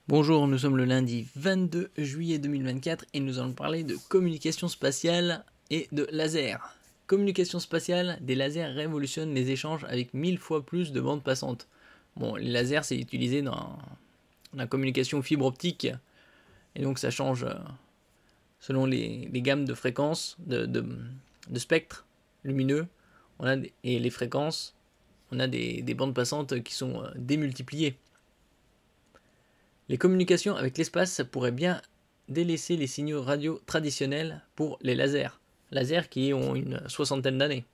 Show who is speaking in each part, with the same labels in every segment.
Speaker 1: Bonjour, nous sommes le lundi 22 juillet 2024 et nous allons parler de communication spatiale et de laser. Communication spatiale, des lasers révolutionnent les échanges avec 1000 fois plus de bandes passantes. Bon, les lasers c'est utilisé dans la communication fibre optique et donc ça change selon les gammes de fréquences, de spectres lumineux et les fréquences. On a des bandes passantes qui sont démultipliées. Les communications avec l'espace, ça pourrait bien délaisser les signaux radio traditionnels pour les lasers. Lasers qui ont une soixantaine d'années.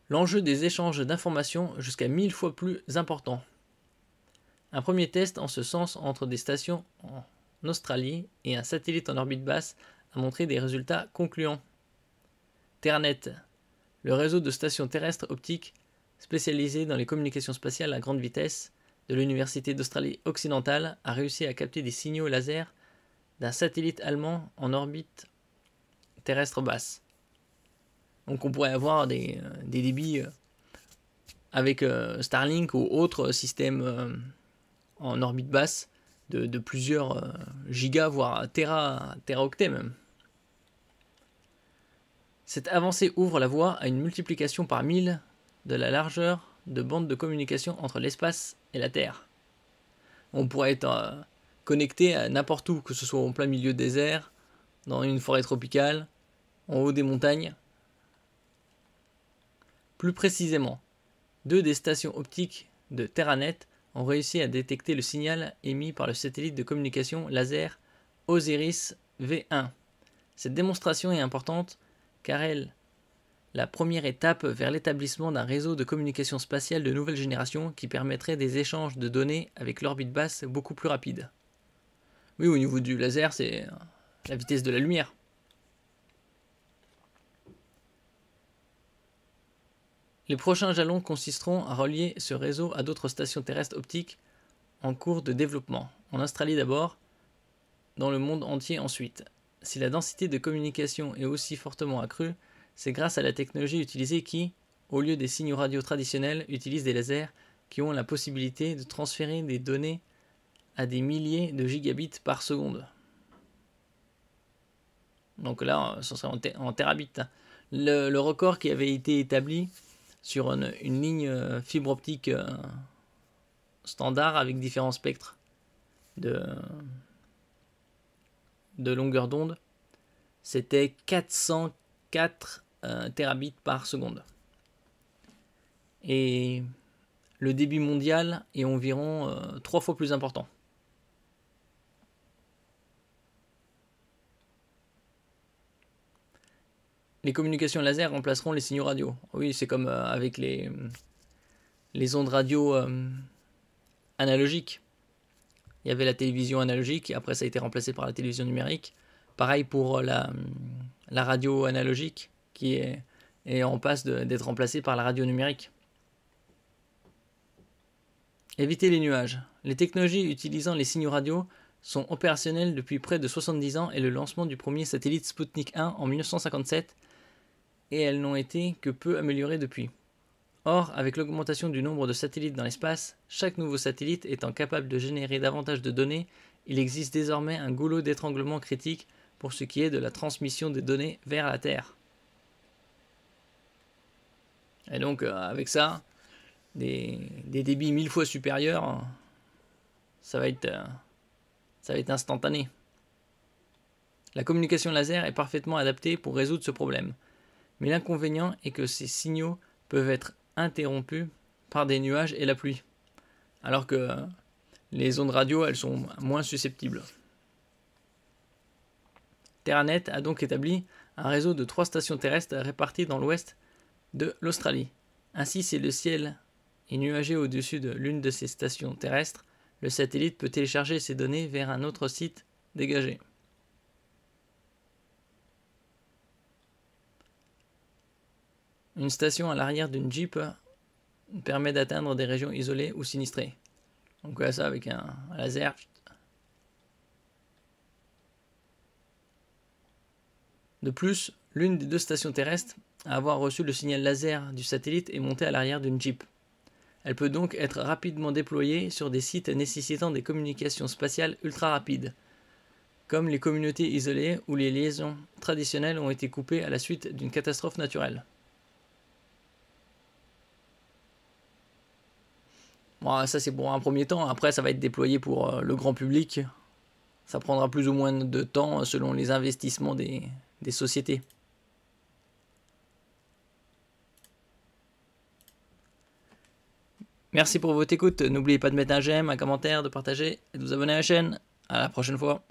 Speaker 1: L'enjeu des échanges d'informations jusqu'à 1000 fois plus important. Un premier test en ce sens entre des stations en Australie et un satellite en orbite basse a montré des résultats concluants. Terranet, le réseau de stations terrestres optiques spécialisé dans les communications spatiales à grande vitesse, de l'Université d'Australie occidentale a réussi à capter des signaux laser d'un satellite allemand en orbite terrestre basse. Donc on pourrait avoir des débits avec Starlink ou autres systèmes en orbite basse de plusieurs gigas, voire téraoctets même. Cette avancée ouvre la voie à une multiplication par 1000 de la largeur de bande de communication entre l'espace et la Terre. On pourrait être connecté à n'importe où, que ce soit en plein milieu désert, dans une forêt tropicale, en haut des montagnes. Plus précisément, 2 des stations optiques de Terranet ont réussi à détecter le signal émis par le satellite de communication laser Osiris V1. Cette démonstration est importante car elle la première étape vers l'établissement d'un réseau de communication spatiale de nouvelle génération qui permettrait des échanges de données avec l'orbite basse beaucoup plus rapides. Oui, au niveau du laser, c'est la vitesse de la lumière. Les prochains jalons consisteront à relier ce réseau à d'autres stations terrestres optiques en cours de développement, en Australie d'abord, dans le monde entier ensuite. Si la densité de communication est aussi fortement accrue, c'est grâce à la technologie utilisée qui, au lieu des signaux radio traditionnels, utilise des lasers qui ont la possibilité de transférer des données à des milliers de gigabits par seconde. Donc là, ce serait en terabits. Le record qui avait été établi sur une ligne fibre optique standard avec différents spectres de longueur d'onde, c'était 404 terabits par seconde. Et le débit mondial est environ 3 fois plus important. Les communications laser remplaceront les signaux radio. Oui, c'est comme avec les ondes radio analogiques. Il y avait la télévision analogique et après ça a été remplacé par la télévision numérique. Pareil pour la radio analogique qui est en passe d'être remplacée par la radio numérique. Éviter les nuages. Les technologies utilisant les signaux radio sont opérationnelles depuis près de 70 ans et le lancement du premier satellite Sputnik 1 en 1957 et elles n'ont été que peu améliorées depuis. Or, avec l'augmentation du nombre de satellites dans l'espace, chaque nouveau satellite étant capable de générer davantage de données, il existe désormais un goulot d'étranglement critique pour ce qui est de la transmission des données vers la Terre. Et donc, avec ça, des débits 1000 fois supérieurs, ça va être instantané. La communication laser est parfaitement adaptée pour résoudre ce problème. Mais l'inconvénient est que ces signaux peuvent être interrompus par des nuages et la pluie. Alors que les ondes radio, elles sont moins susceptibles. Terranet a donc établi un réseau de 3 stations terrestres réparties dans l'ouest de l'Australie. Ainsi, si le ciel est nuagé au-dessus de l'une de ces stations terrestres, le satellite peut télécharger ces données vers un autre site dégagé. Une station à l'arrière d'une Jeep permet d'atteindre des régions isolées ou sinistrées. Donc voilà ça avec un laser. De plus, l'une des 2 stations terrestres à avoir reçu le signal laser du satellite est montée à l'arrière d'une Jeep. Elle peut donc être rapidement déployée sur des sites nécessitant des communications spatiales ultra rapides, comme les communautés isolées où les liaisons traditionnelles ont été coupées à la suite d'une catastrophe naturelle. Bon, ça c'est pour un premier temps, après ça va être déployé pour le grand public. Ça prendra plus ou moins de temps selon les investissements des sociétés. Merci pour votre écoute. N'oubliez pas de mettre un j'aime, un commentaire, de partager et de vous abonner à la chaîne. À la prochaine fois.